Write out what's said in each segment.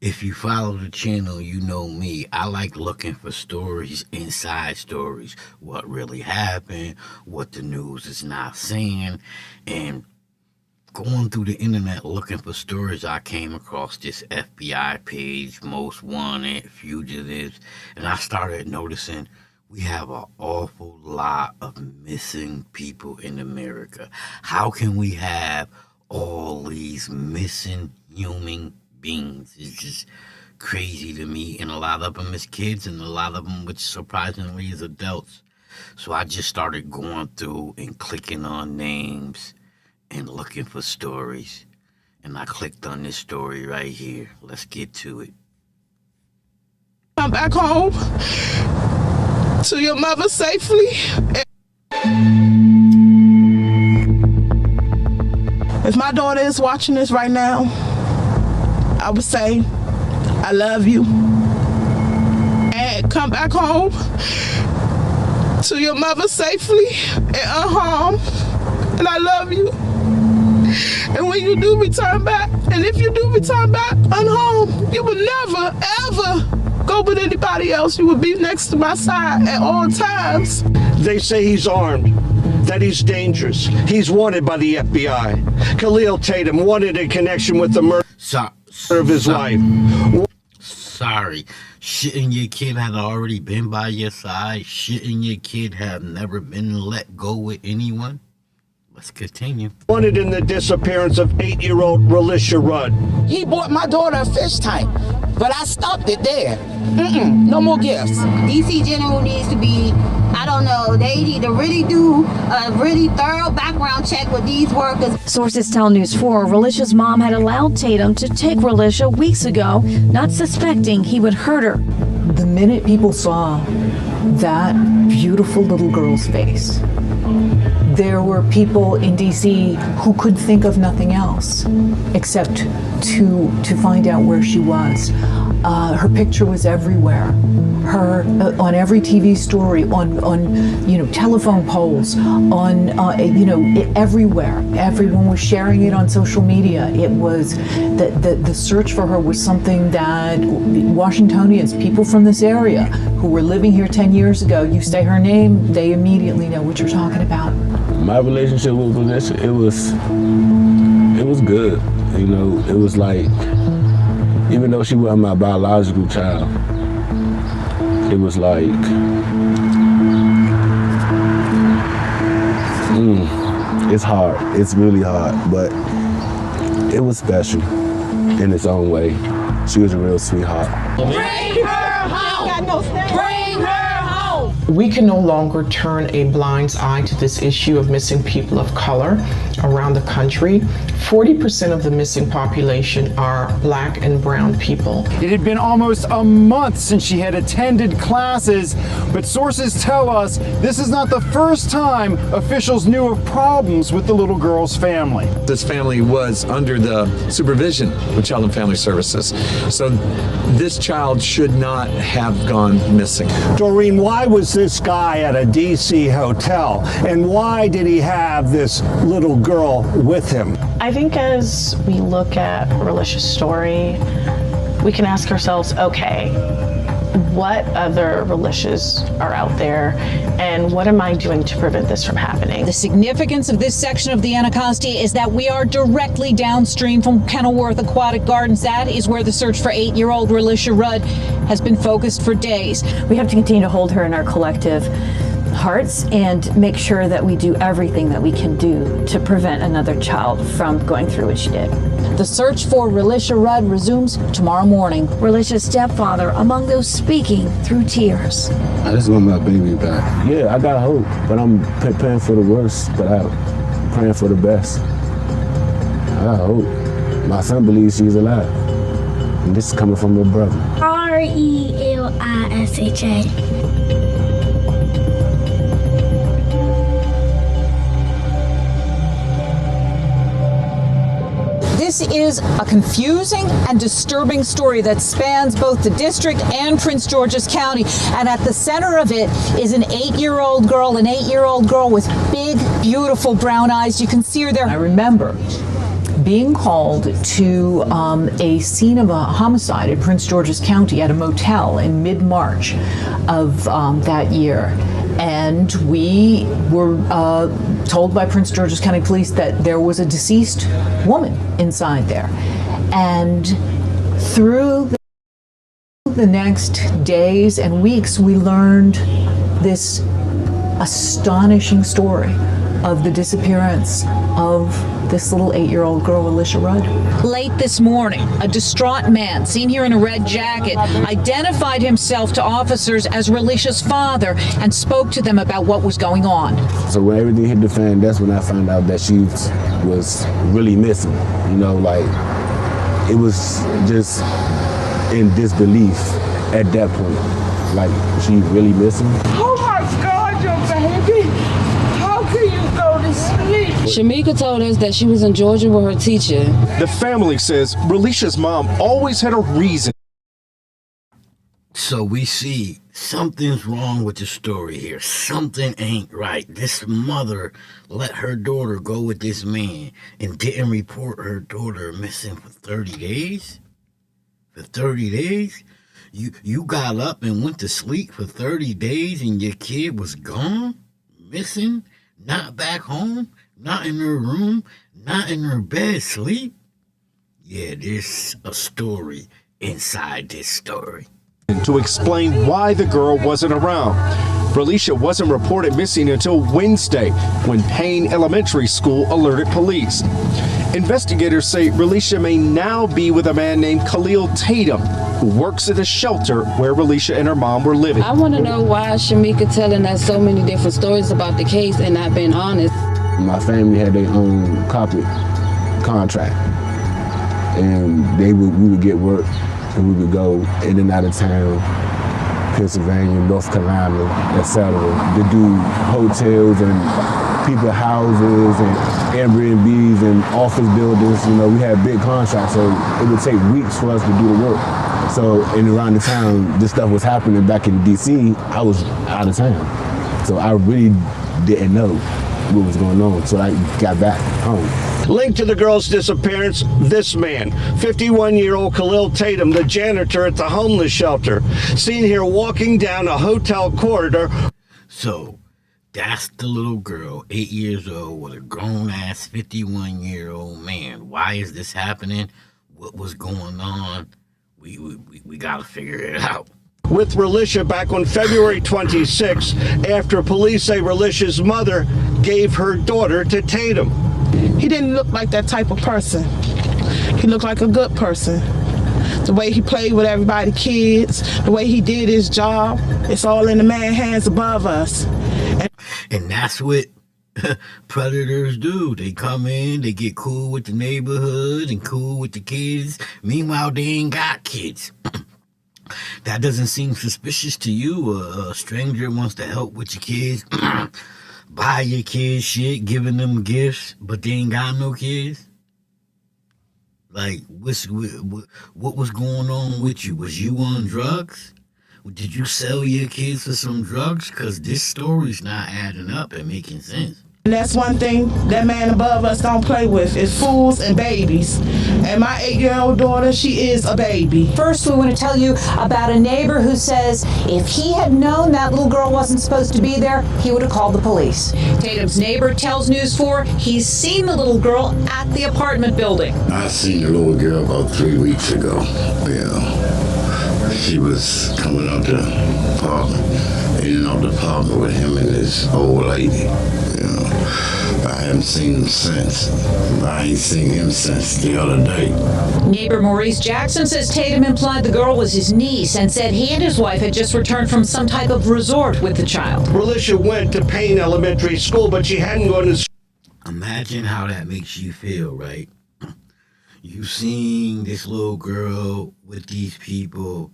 If you follow the channel, you know me. I like looking for stories, inside stories, what really happened, what the news is not saying, and going through the internet looking for stories, I came across this FBI page, Most Wanted, Fugitives, and I started noticing we have an awful lot of missing people in America. How can we have all these missing human beings? It's just crazy to me, and a lot of them is kids, and a lot of them, which surprisingly is adults. So I just started going through and clicking on names and looking for stories, and I clicked on this story right here. Let's get to it. Come back home to your mother safely. If my daughter is watching this right now, I would say, I love you. And come back home to your mother safely and unharmed. And I love you. And when you do return back, and if you do return back unharmed, you will never, ever go with anybody else. You will be next to my side at all times. They say he's armed, that he's dangerous. He's wanted by the FBI. Kahlil Tatum wanted in connection with the murder of his wife. Sorry. Shouldn't your kid have already been by your side? Shouldn't your kid have never been let go with anyone? Let's continue. Wanted in the disappearance of 8-year-old Relisha Rudd. He bought my daughter a fish tank, but I stopped it there. No more gifts. DC General needs to be, I don't know, they need to really do a really thorough background check with these workers. Sources tell News 4 Relisha's mom had allowed Tatum to take Relisha weeks ago, not suspecting he would hurt her. The minute people saw that beautiful little girl's face, there were people in DC who could think of nothing else except to find out where she was. Her picture was everywhere. Her on every TV story, on telephone poles, on everywhere. Everyone was sharing it on social media. It was the search for her was something that Washingtonians, people from this area who were living here 10 years ago, you say her name, they immediately know what you're talking about. My relationship with Relisha, it was good. It was like, even though she wasn't my biological child, it was like, it's hard. It's really hard, but it was special in its own way. She was a real sweetheart. Bring her home! Bring her home! We can no longer turn a blind eye to this issue of missing people of color around the country. 40% of the missing population are Black and brown people. It had been almost a month since she had attended classes, but sources tell us this is not the first time officials knew of problems with the little girl's family. This family was under the supervision of Child and Family Services, so this child should not have gone missing. Doreen, why was this guy at a DC hotel, and why did he have this little girl with him? I think as we look at Relisha's story, we can ask ourselves, okay, what other Relishas are out there, and what am I doing to prevent this from happening? The significance of this section of the Anacostia is that we are directly downstream from Kenilworth Aquatic Gardens. That is where the search for 8-year-old Relisha Rudd has been focused for days. We have to continue to hold her in our collective hearts and make sure that we do everything that we can do to prevent another child from going through what she did. The search for Relisha Rudd resumes tomorrow morning. Relisha's stepfather among those speaking through tears. I just want my baby back. Yeah, I got hope, but I'm praying for the worst, but I'm praying for the best. I got hope. My son believes she's alive. And this is coming from her brother. Relisha. This is a confusing and disturbing story that spans both the district and Prince George's County. And at the center of it is an 8-year-old girl, with big, beautiful brown eyes. You can see her there. I remember being called to a scene of a homicide in Prince George's County at a motel in mid-March of that year. And we were told by Prince George's County Police that there was a deceased woman inside there. And through the next days and weeks, we learned this astonishing story of the disappearance of this little 8-year-old girl, Relisha Rudd. Late this morning, a distraught man, seen here in a red jacket, identified himself to officers as Relisha's father and spoke to them about what was going on. So when everything hit the fan, that's when I found out that she was really missing. You know, like, it was just in disbelief at that point. Like, she really missing. Oh my God, your baby. How can you go to sleep? Shamika told us that she was in Georgia with her teacher. The family says Relisha's mom always had a reason. So we see something's wrong with the story here. Something ain't right. This mother let her daughter go with this man and didn't report her daughter missing for 30 days? For 30 days? You got up and went to sleep for 30 days and your kid was gone? Missing? Not back home? Not in her room? Not in her bed sleep? Yeah, there's a story inside this story. To explain why the girl wasn't around. Relisha wasn't reported missing until Wednesday when Payne Elementary School alerted police. Investigators say Relisha may now be with a man named Kahlil Tatum, who works at a shelter where Relisha and her mom were living. I want to know why Shamika telling us so many different stories about the case and not being honest. My family had their own carpet contract, and we would get work, and we would go in and out of town, Pennsylvania, North Carolina, etc., to do hotels and people's houses and Airbnbs and office buildings. You know, we had big contracts, so it would take weeks for us to do the work. So, and around the time this stuff was happening back in DC, I was out of town. So I really didn't know what was going on, so I got back home. Linked to the girl's disappearance, this man, 51-year-old Kahlil Tatum, the janitor at the homeless shelter, seen here walking down a hotel corridor. So, that's the little girl, 8 years old, with a grown-ass 51-year-old man. Why is this happening? What was going on? We gotta figure it out. With Relisha back on February 26, after police say Relisha's mother gave her daughter to Tatum. He didn't look like that type of person. He looked like a good person. The way he played with everybody's kids, the way he did his job, it's all in the man's hands above us. And that's what predators do. They come in, they get cool with the neighborhood and cool with the kids. Meanwhile, they ain't got kids. That doesn't seem suspicious to you? A stranger wants to help with your kids, buy your kids shit, giving them gifts, but they ain't got no kids? Like, what was going on with you? Was you on drugs? Did you sell your kids for some drugs? Because this story's not adding up and making sense. And that's one thing that man above us don't play with, is fools and babies. And my 8-year-old daughter, she is a baby. First, we want to tell you about a neighbor who says if he had known that little girl wasn't supposed to be there, he would have called the police. Tatum's neighbor tells News 4 he's seen the little girl at the apartment building. I seen the little girl about 3 weeks ago. Yeah. She was coming out the apartment, in and out the apartment with him and this old lady. I haven't seen him since. I ain't seen him since the other day. Neighbor Maurice Jackson says Tatum implied the girl was his niece and said he and his wife had just returned from some type of resort with the child. Relisha went to Payne Elementary School, but she hadn't gone to school. Imagine how that makes you feel, right? You seen this little girl with these people,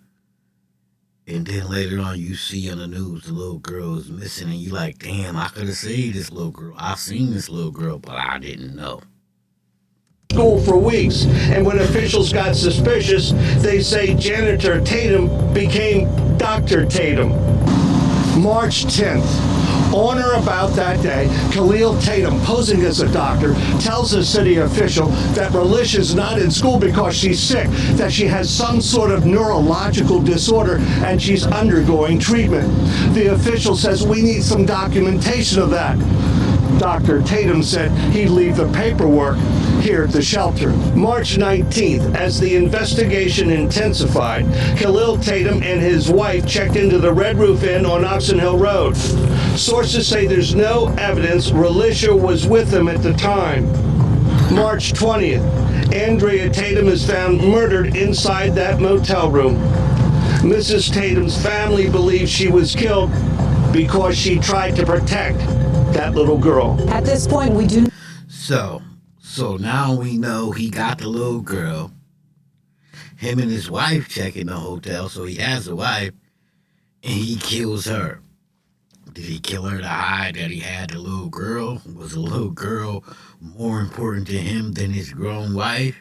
and then later on you see on the news the little girl is missing, and you like, damn, I could have saved this little girl. I seen this little girl, but I didn't know. School for weeks, and when officials got suspicious, they say janitor Tatum became Dr. Tatum. March 10th, On or about that day, Kahlil Tatum, posing as a doctor, tells a city official that Relisha's not in school because she's sick, that she has some sort of neurological disorder and she's undergoing treatment. The official says, we need some documentation of that. Dr. Tatum said he'd leave the paperwork here at the shelter. March 19th, as the investigation intensified, Kahlil Tatum and his wife checked into the Red Roof Inn on Oxon Hill Road. Sources say there's no evidence Relisha was with them at the time. March 20th, Andrea Tatum is found murdered inside that motel room. Mrs. Tatum's family believes she was killed because she tried to protect that little girl. At this point, we do. So now we know he got the little girl. Him and his wife check in the hotel, so he has a wife, and he kills her. Did he kill her to hide that he had the little girl? Was the little girl more important to him than his grown wife?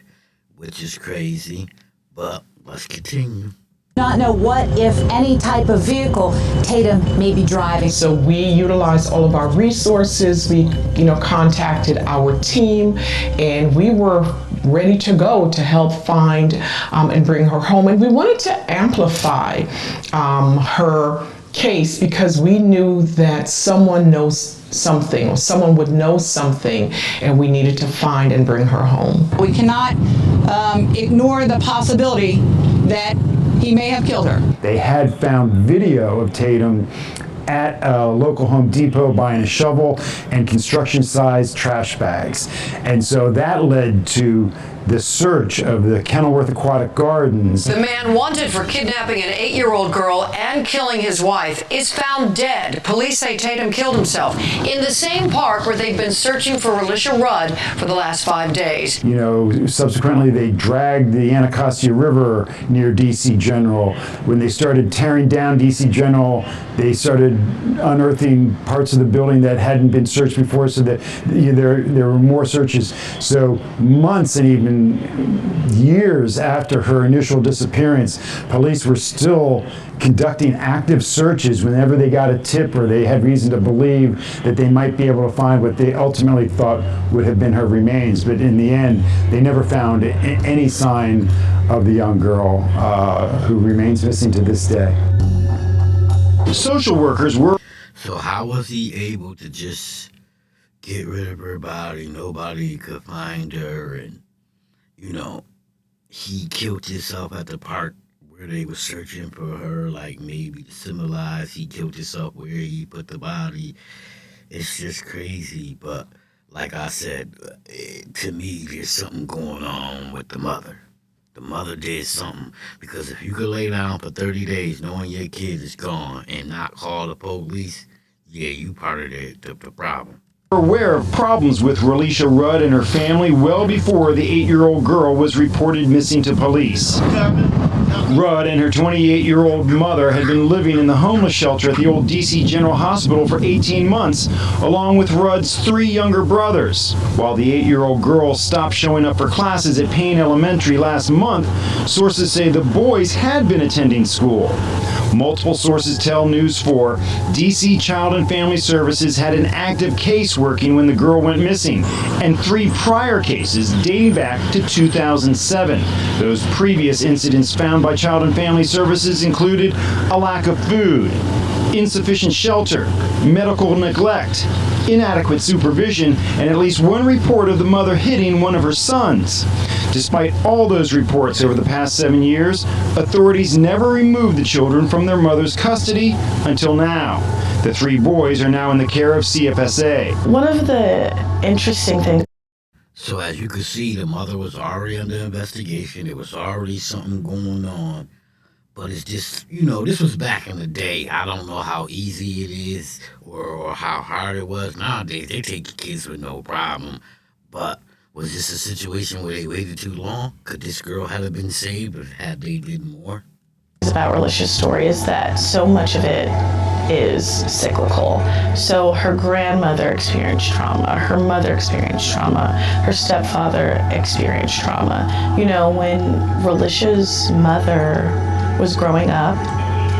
Which is crazy, but let's continue. Not know what, if any, type of vehicle Tatum may be driving. So we utilized all of our resources. We, contacted our team, and we were ready to go to help find and bring her home. And we wanted to amplify her case because we knew that someone knows something, or someone would know something, and we needed to find and bring her home. We cannot ignore the possibility that he may have killed her. They had found video of Tatum at a local Home Depot buying a shovel and construction-sized trash bags. And so that led to the search of the Kenilworth Aquatic Gardens. The man wanted for kidnapping an 8-year-old girl and killing his wife is found dead. Police say Tatum killed himself in the same park where they've been searching for Relisha Rudd for the last 5 days. Subsequently they dragged the Anacostia River near DC General. When they started tearing down DC General, they started unearthing parts of the building that hadn't been searched before, so that there were more searches. So months and even years after her initial disappearance, police were still conducting active searches whenever they got a tip or they had reason to believe that they might be able to find what they ultimately thought would have been her remains. But in the end, they never found any sign of the young girl who remains missing to this day. Social workers were... So how was he able to just get rid of her body? Nobody could find her, and he killed himself at the park where they were searching for her, like maybe to symbolize he killed himself where he put the body. It's just crazy, but like I said, to me, there's something going on with the mother. The mother did something, because if you could lay down for 30 days knowing your kid is gone and not call the police, yeah, you part of the problem. Aware of problems with Relisha Rudd and her family well before the 8-year-old girl was reported missing to police. Rudd and her 28-year-old mother had been living in the homeless shelter at the old DC General Hospital for 18 months, along with Rudd's 3 younger brothers. While the 8-year-old girl stopped showing up for classes at Payne Elementary last month, sources say the boys had been attending school. Multiple sources tell News 4 DC Child and Family Services had an active case working when the girl went missing, and 3 prior cases dating back to 2007. Those previous incidents found by Child and Family Services included a lack of food, insufficient shelter, medical neglect, inadequate supervision, and at least 1 report of the mother hitting one of her sons. Despite all those reports over the past 7 years, authorities never removed the children from their mother's custody until now. The 3 boys are now in the care of CFSA. One of the interesting things. So as you can see, the mother was already under investigation. There was already something going on. But it's just, this was back in the day. I don't know how easy it is or how hard it was. Nowadays, they take kids with no problem. But was this a situation where they waited too long? Could this girl have been saved if had they did more? About Relisha's story is that so much of it is cyclical. So her grandmother experienced trauma, her mother experienced trauma, her stepfather experienced trauma. When Relisha's mother was growing up,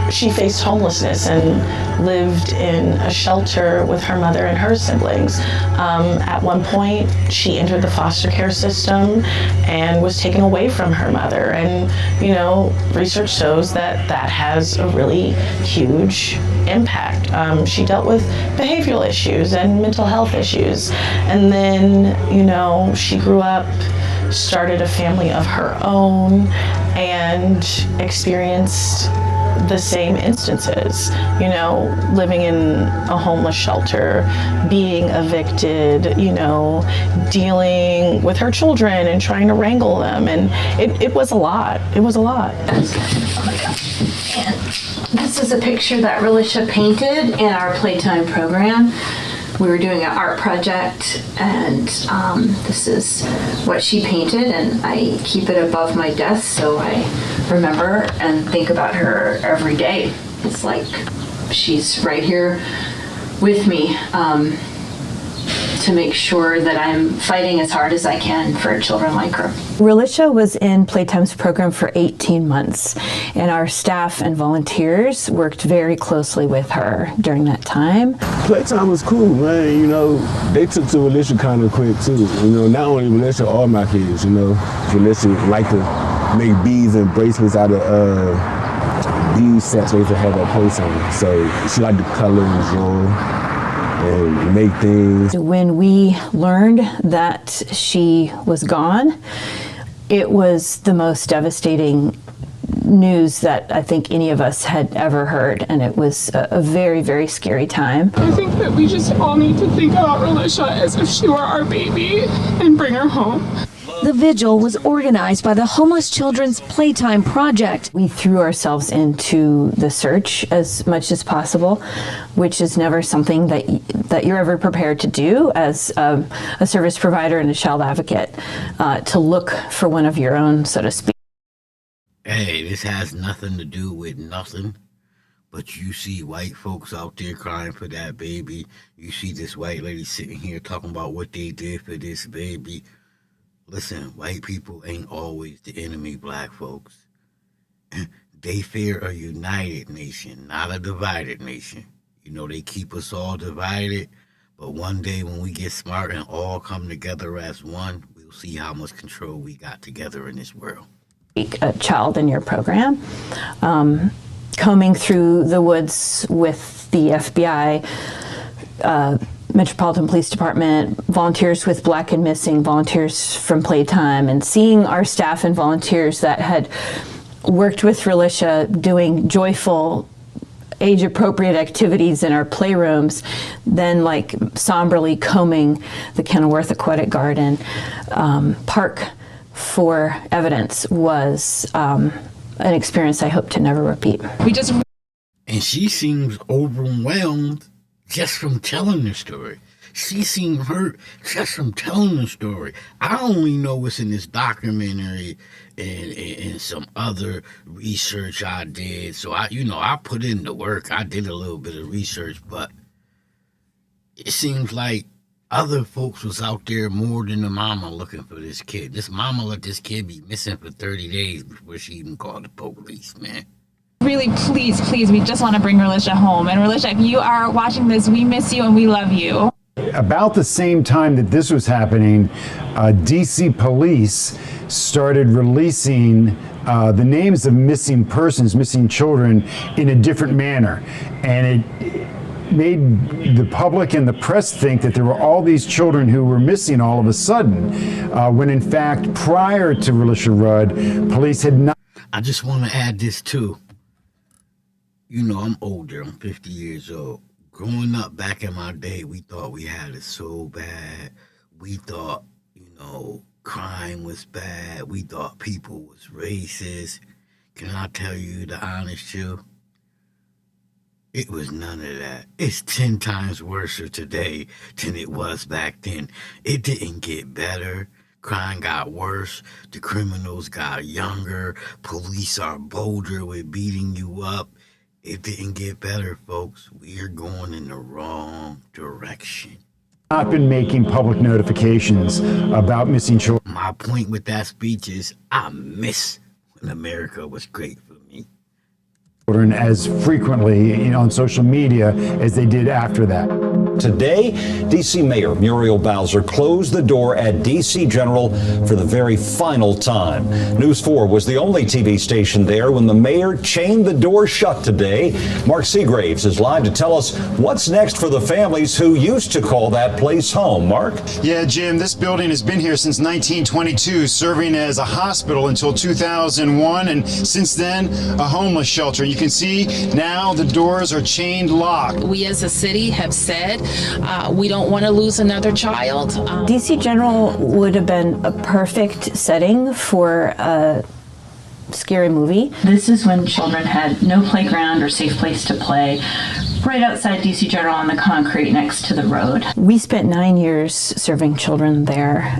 she faced homelessness and lived in a shelter with her mother and her siblings. At one point, she entered the foster care system and was taken away from her mother. And, you know, research shows that that has a really huge impact. She dealt with behavioral issues and mental health issues. And then, you know, she grew up, started a family of her own, and experienced the same instances, you know, living in a homeless shelter, being evicted, you know, dealing with her children and trying to wrangle them. And it was a lot. It was a lot. Oh my gosh. And this is a picture that Relisha painted in our playtime program. We were doing an art project, and this is what she painted, and I keep it above my desk so I remember and think about her every day. It's like she's right here with me to make sure that I'm fighting as hard as I can for children like her. Relisha was in Playtime's program for 18 months, and our staff and volunteers worked very closely with her during that time. Playtime was cool, man. You know, they took to Relisha kind of quick too. You know, not only Relisha, all my kids. You know, Relisha liked to make beads and bracelets out of bead sets they used to have at Playtime. So she liked to color and draw and make things. When we learned that she was gone, it was the most devastating news that I think any of us had ever heard, and it was a very, very scary time. I think that we just all need to think about Relisha as if she were our baby and bring her home. The vigil was organized by the Homeless Children's Playtime Project. We threw ourselves into the search as much as possible, which is never something that you're ever prepared to do as a service provider and a child advocate, to look for one of your own, so to speak. Hey, this has nothing to do with nothing, but you see white folks out there crying for that baby. You see this white lady sitting here talking about what they did for this baby. Listen, white people ain't always the enemy, black folks. They fear a united nation, not a divided nation. You know, they keep us all divided, but one day when we get smart and all come together as one, we'll see how much control we got together in this world. A child in your program, combing through the woods with the FBI, Metropolitan Police Department, volunteers with Black and Missing, volunteers from Playtime, and seeing our staff and volunteers that had worked with Relisha doing joyful, age-appropriate activities in our playrooms, then like somberly combing the Kenilworth Aquatic Garden Park for evidence was an experience I hope to never repeat. And she seems overwhelmed just from telling the story. She seemed hurt just from telling the story. I only know what's in this documentary and some other research I did. So I put in the work. I did a little bit of research, but it seems like other folks was out there more than the mama looking for this kid. This mama let this kid be missing for 30 days before she even called the police, man. Really, please, we just want to bring Relisha home. And Relisha, if you are watching this, we miss you and we love you. About the same time that this was happening, DC police started releasing the names of missing persons, missing children, in a different manner. And it made the public and the press think that there were all these children who were missing all of a sudden, when in fact, prior to Relisha Rudd, police had not. I just want to add this too. You know, I'm older. I'm 50 years old. Growing up back in my day, we thought we had it so bad. We thought, crime was bad. We thought people was racist. Can I tell you the honest truth? It was none of that. It's 10 times worse today than it was back then. It didn't get better. Crime got worse. The criminals got younger. Police are bolder with beating you up. It didn't get better, folks. We are going in the wrong direction. Not been making public notifications about missing children. My point with that speech is I miss when America was great for me. children as frequently on social media as they did after that. Today, D.C. Mayor Muriel Bowser closed the door at D.C. General for the very final time. News 4 was the only TV station there when the mayor chained the door shut today. Mark Seagraves is live to tell us what's next for the families who used to call that place home. Mark? Yeah, Jim, this building has been here since 1922, serving as a hospital until 2001, and since then, a homeless shelter. You can see now the doors are chained locked. We as a city have said we don't want to lose another child. DC General would have been a perfect setting for a scary movie. This is when children had no playground or safe place to play, right outside DC General on the concrete next to the road. We spent 9 years serving children there.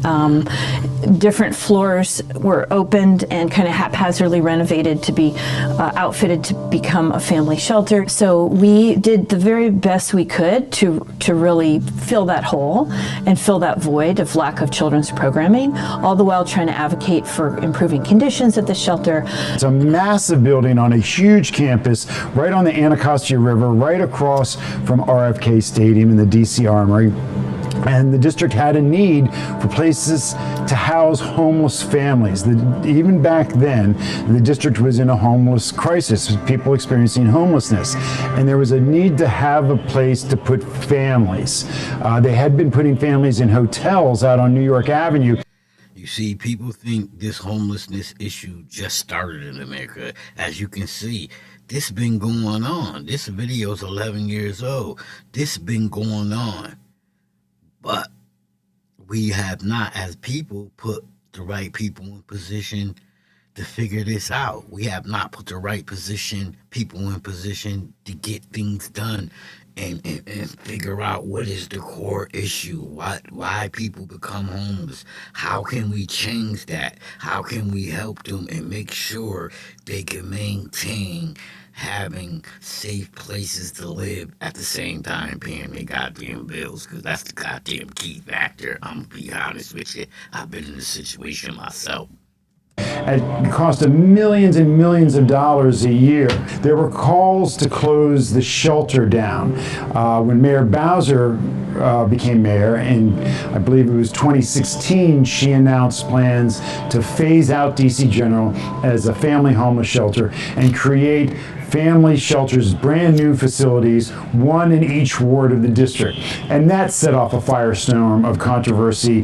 Different floors were opened and kind of haphazardly renovated to be outfitted to become a family shelter. So we did the very best we could to really fill that hole and fill that void of lack of children's programming, all the while trying to advocate for improving conditions at the shelter. It's a massive building on a huge campus right on the Anacostia River, right across from RFK Stadium in the DC Armory. And the district had a need for places to house homeless families. Even back then, the district was in a homeless crisis, people experiencing homelessness. And there was a need to have a place to put families. They had been putting families in hotels out on New York Avenue. You see, people think this homelessness issue just started in America. As you can see, this been going on. This video's 11 years old. This been going on. But we have not, as people, put the right people in position to figure this out. We have not put the right people in position to get things done and figure out what is the core issue, why people become homeless. How can we change that? How can we help them and make sure they can maintain having safe places to live at the same time paying their goddamn bills? Because that's the goddamn key factor. I'm gonna be honest with you. I've been in this situation myself. It cost them millions and millions of dollars a year. There were calls to close the shelter down. When Mayor Bowser became mayor, in I believe it was 2016, she announced plans to phase out DC General as a family homeless shelter and create family shelters, brand new facilities, one in each ward of the district. And that set off a firestorm of controversy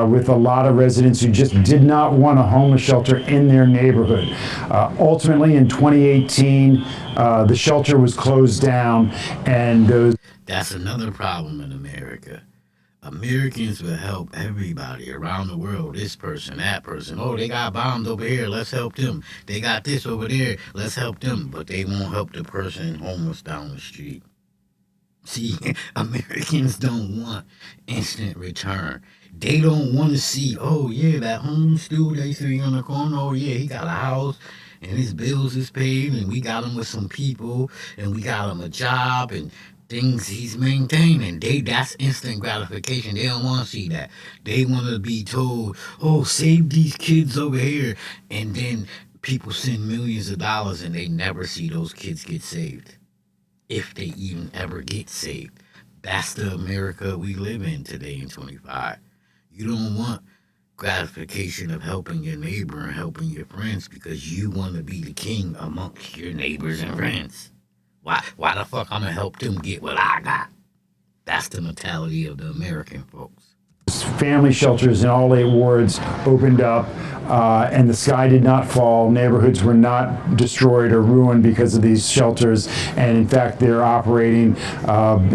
with a lot of residents who just did not want a homeless shelter in their neighborhood. Ultimately, in 2018, the shelter was closed down, and those... That's another problem in America. Americans will help everybody around the world. This person, that person. Oh, they got bombed over here. Let's help them. They got this over there. Let's help them. But they won't help the person homeless down the street. See, Americans don't want instant return. They don't want to see, oh, yeah, that homeless dude they see on the corner. Oh, yeah, he got a house and his bills is paid and we got him with some people and we got him a job and things he's maintaining. That's instant gratification. They don't want to see that. They want to be told, oh, save these kids over here. And then people send millions of dollars and they never see those kids get saved. If they even ever get saved. That's the America we live in today in 25. You don't want gratification of helping your neighbor and helping your friends because you want to be the king amongst your neighbors and friends. Why the fuck I'm gonna help them get what I got? That's the mentality of the American folks. Family shelters in all 8 wards opened up, and the sky did not fall. Neighborhoods were not destroyed or ruined because of these shelters, and in fact, they're operating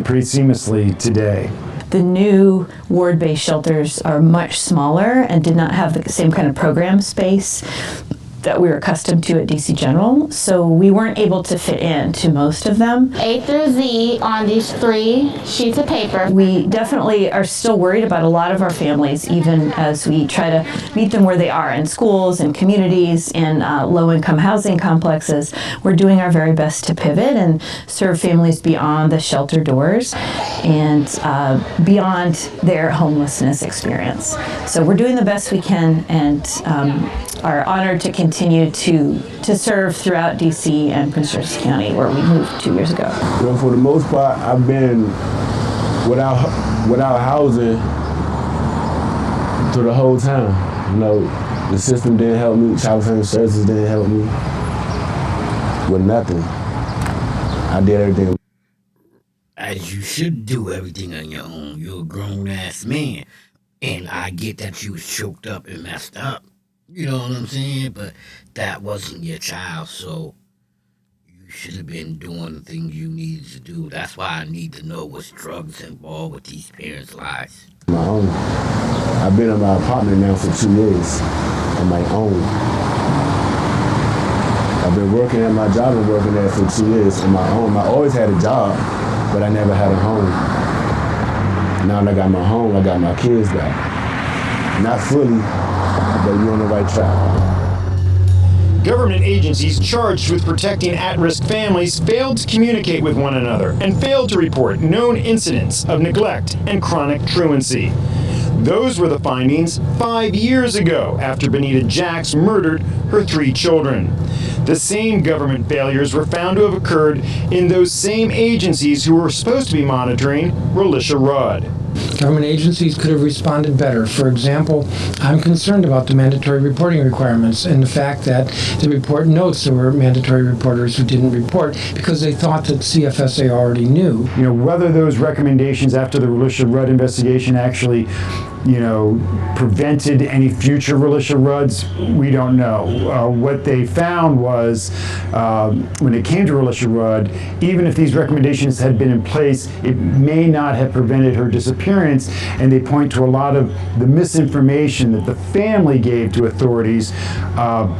pretty seamlessly today. The new ward-based shelters are much smaller and did not have the same kind of program space that we were accustomed to at DC General, so we weren't able to fit into most of them. A through Z on these 3 sheets of paper. We definitely are still worried about a lot of our families, even as we try to meet them where they are in schools and communities and low-income housing complexes. We're doing our very best to pivot and serve families beyond the shelter doors and beyond their homelessness experience. So we're doing the best we can and are honored to continue continue to serve throughout DC and Prince George's County, where we moved 2 years ago? Well, for the most part, I've been without housing through the whole time. You know, the system didn't help me. Child Family Services didn't help me with nothing. I did everything. As you should do everything on your own. You're a grown-ass man. And I get that you was choked up and messed up. You know what I'm saying? But that wasn't your child, so you should have been doing the things you needed to do. That's why I need to know what's drugs involved with these parents' lives. My own. I've been in my apartment now for 2 years on my own. I've been working at my job and working there for 2 years on my own. I always had a job, but I never had a home. Now that I got my home, I got my kids back. Not fully, but you're on the right track. Government agencies charged with protecting at-risk families failed to communicate with one another and failed to report known incidents of neglect and chronic truancy. Those were the findings 5 years ago after Benita Jacks murdered her 3 children. The same government failures were found to have occurred in those same agencies who were supposed to be monitoring Relisha Rudd. Government agencies could have responded better. For example, I'm concerned about the mandatory reporting requirements and the fact that the report notes there were mandatory reporters who didn't report because they thought that CFSA already knew. You know, whether those recommendations after the Relisha Rudd investigation actually, prevented any future Relisha Rudds, we don't know. What they found was, when it came to Relisha Rudd, even if these recommendations had been in place, it may not have prevented her disappearance, and they point to a lot of the misinformation that the family gave to authorities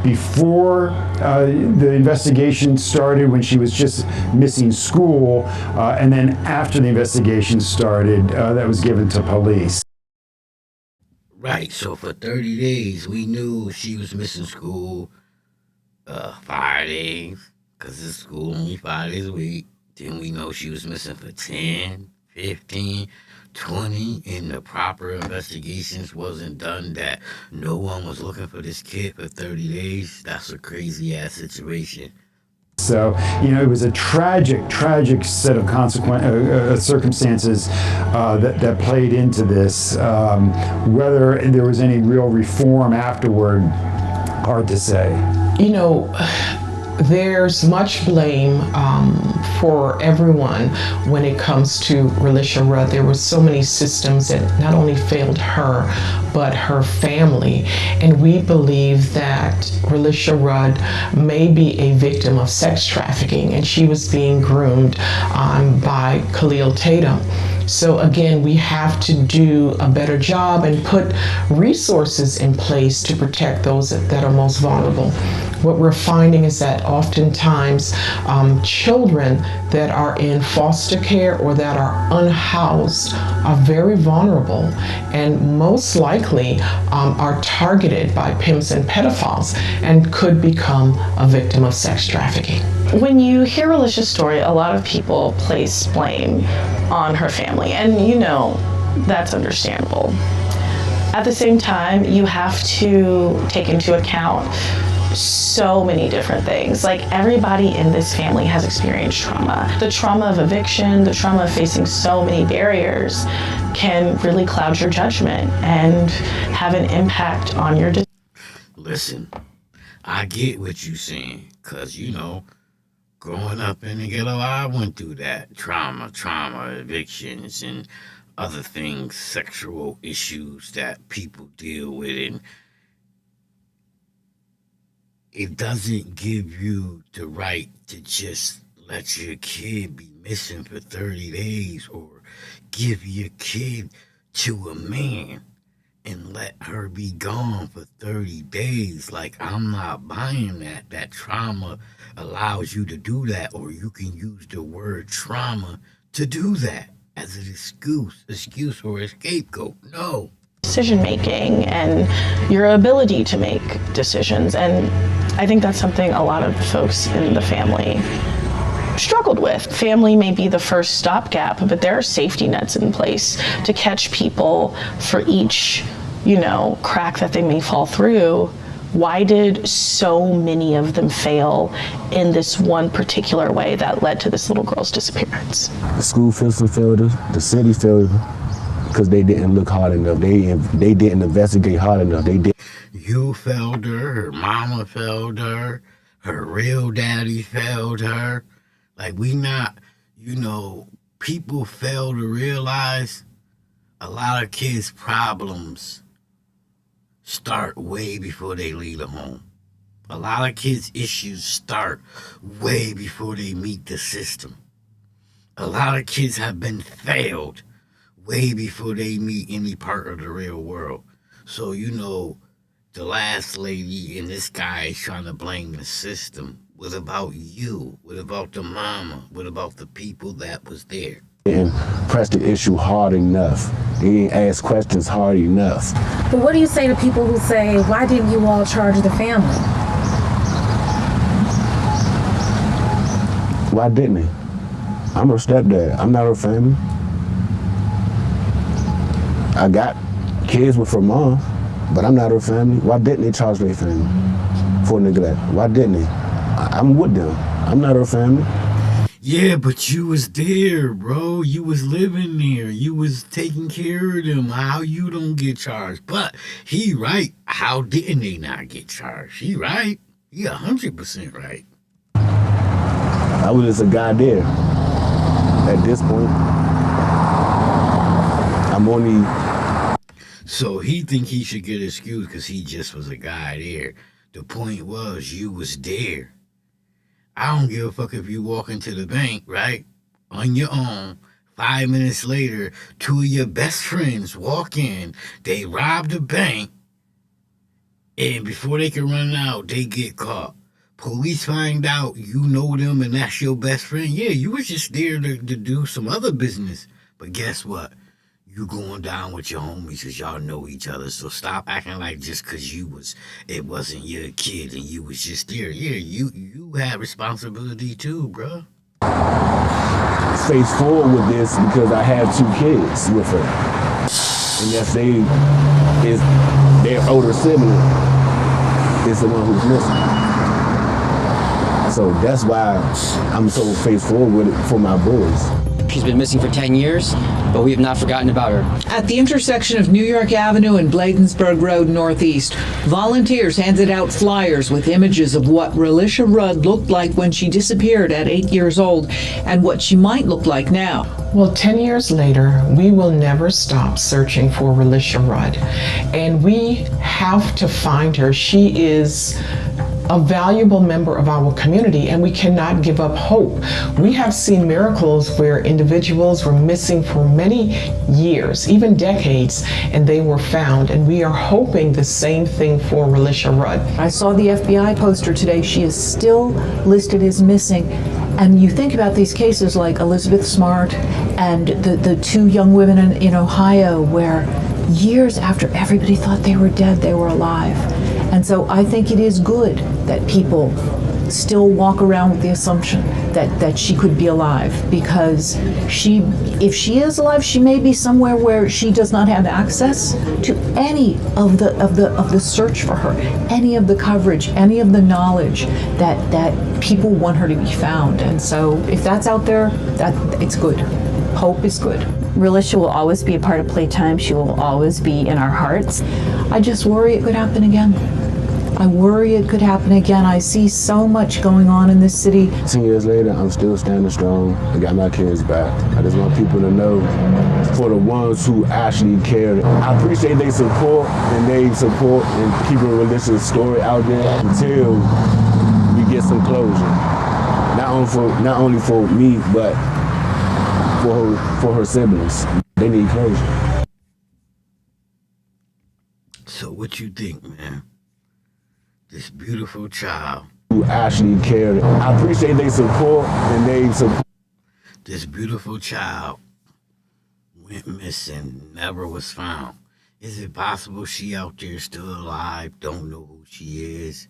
before the investigation started, when she was just missing school, and then after the investigation started, that was given to police. Right, so for 30 days, we knew she was missing school 5 days, because it's school only 5 days a week. Then we know she was missing for 10, 15, 20, and the proper investigations wasn't done, that no one was looking for this kid for 30 days. That's a crazy-ass situation. So, it was a tragic set of circumstances that played into this. Whether there was any real reform afterward, hard to say. There's much blame for everyone when it comes to Relisha Rudd. There were so many systems that not only failed her, but her family. And we believe that Relisha Rudd may be a victim of sex trafficking, and she was being groomed by Kahlil Tatum. So again, we have to do a better job and put resources in place to protect those that are most vulnerable. What we're finding is that oftentimes children that are in foster care or that are unhoused are very vulnerable and most likely are targeted by pimps and pedophiles and could become a victim of sex trafficking. When you hear Relisha's story, a lot of people place blame on her family, and that's understandable. At the same time, you have to take into account so many different things. Like, everybody in this family has experienced trauma. The trauma of eviction, the trauma of facing so many barriers can really cloud your judgment and have an impact on your decision. Listen, I get what you're saying, because, growing up in the ghetto, I went through that trauma, evictions, and other things, sexual issues that people deal with, and it doesn't give you the right to just let your kid be missing for 30 days or give your kid to a man and let her be gone for 30 days. Like, I'm not buying that. That trauma allows you to do that, or you can use the word trauma to do that as an excuse or a scapegoat. No. Decision making and your ability to make decisions, and I think that's something a lot of folks in the family struggled with. Family may be the first stopgap, but there are safety nets in place to catch people for each, crack that they may fall through Why did so many of them fail in this one particular way that led to this little girl's disappearance? The school system failed her, the city failed her, because they didn't look hard enough. They didn't investigate hard enough. You failed her, her mama failed her, her real daddy failed her. Like, people fail to realize a lot of kids' problems start way before they leave the home. A lot of kids' issues start way before they meet the system. A lot of kids have been failed way before they meet any part of the real world. So, the last lady and this guy is trying to blame the system. What about you? What about the mama? What about the people that was there? They didn't press the issue hard enough. They didn't ask questions hard enough. But what do you say to people who say, why didn't you all charge the family? Why didn't they? I'm her stepdad. I'm not her family. I got kids with her mom, but I'm not her family. Why didn't they charge their family for neglect? Why didn't they? I'm with them. I'm not her family. Yeah, but you was there, bro. You was living there. You was taking care of them. How you don't get charged? But he right. How didn't they not get charged? He right. He 100% right. I was just a guy there. At this point, I'm only... So he think he should get excused because he just was a guy there. The point was, you was there. I don't give a fuck if you walk into the bank, right, on your own. 5 minutes later, two of your best friends walk in, they rob the bank, and before they can run out, they get caught. Police find out you know them and that's your best friend. Yeah, you was just there to do some other business. But guess what? You going down with your homies because y'all know each other. So stop acting like just because it wasn't your kid and you was just there. Yeah, you had responsibility too, bro. Face forward with this because I have 2 kids with her. And yes, their older sibling is the one who's missing. So that's why I'm so face forward with it for my boys. She's been missing for 10 years, but we have not forgotten about her. At the intersection of New York Avenue and Bladensburg Road Northeast, volunteers handed out flyers with images of what Relisha Rudd looked like when she disappeared at 8 years old and what she might look like now. Well, 10 years later, we will never stop searching for Relisha Rudd. And we have to find her. She is a valuable member of our community, and we cannot give up hope. We have seen miracles where individuals were missing for many years, even decades, and they were found, and we are hoping the same thing for Relisha Rudd. I saw the FBI poster today. She is still listed as missing. And you think about these cases like Elizabeth Smart and the 2 young women in Ohio where years after everybody thought they were dead, they were alive. And so I think it is good that people still walk around with the assumption that she could be alive, because if she is alive, she may be somewhere where she does not have access to any of the search for her, any of the coverage, any of the knowledge that people want her to be found. And so if that's out there, that it's good. Hope is good. Relisha will always be a part of Playtime. She will always be in our hearts. I just worry it could happen again. I worry it could happen again. I see so much going on in this city. 10 years later, I'm still standing strong. I got my kids back. I just want people to know, for the ones who actually care, I appreciate their support and keeping Relisha's story out there until we get some closure. Not only for me, but for her siblings. They need closure. So what you think, man? This beautiful child who actually cared. I appreciate their support and this beautiful child went missing, never was found. Is it possible she out there still alive, don't know who she is?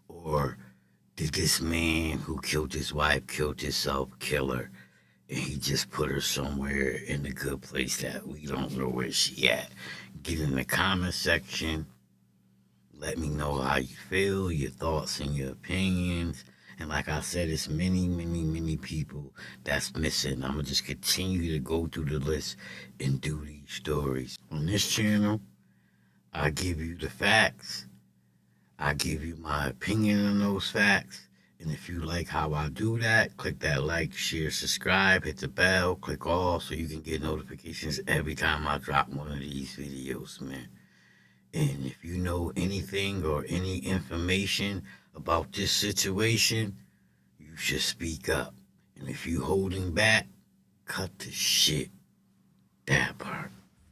Or did this man who killed his wife, killed himself, kill her, and he just put her somewhere in a good place that we don't know where she at? Get in the comment section. Let me know how you feel, your thoughts and your opinions. And like I said, it's many people that's missing. I'm going to just continue to go through the list and do these stories. On this channel, I give you the facts. I give you my opinion on those facts. And if you like how I do that, click that like, share, subscribe, hit the bell, click all so you can get notifications every time I drop one of these videos, man. And if you know anything or any information about this situation, you should speak up. And if you holding back, cut the shit. That part.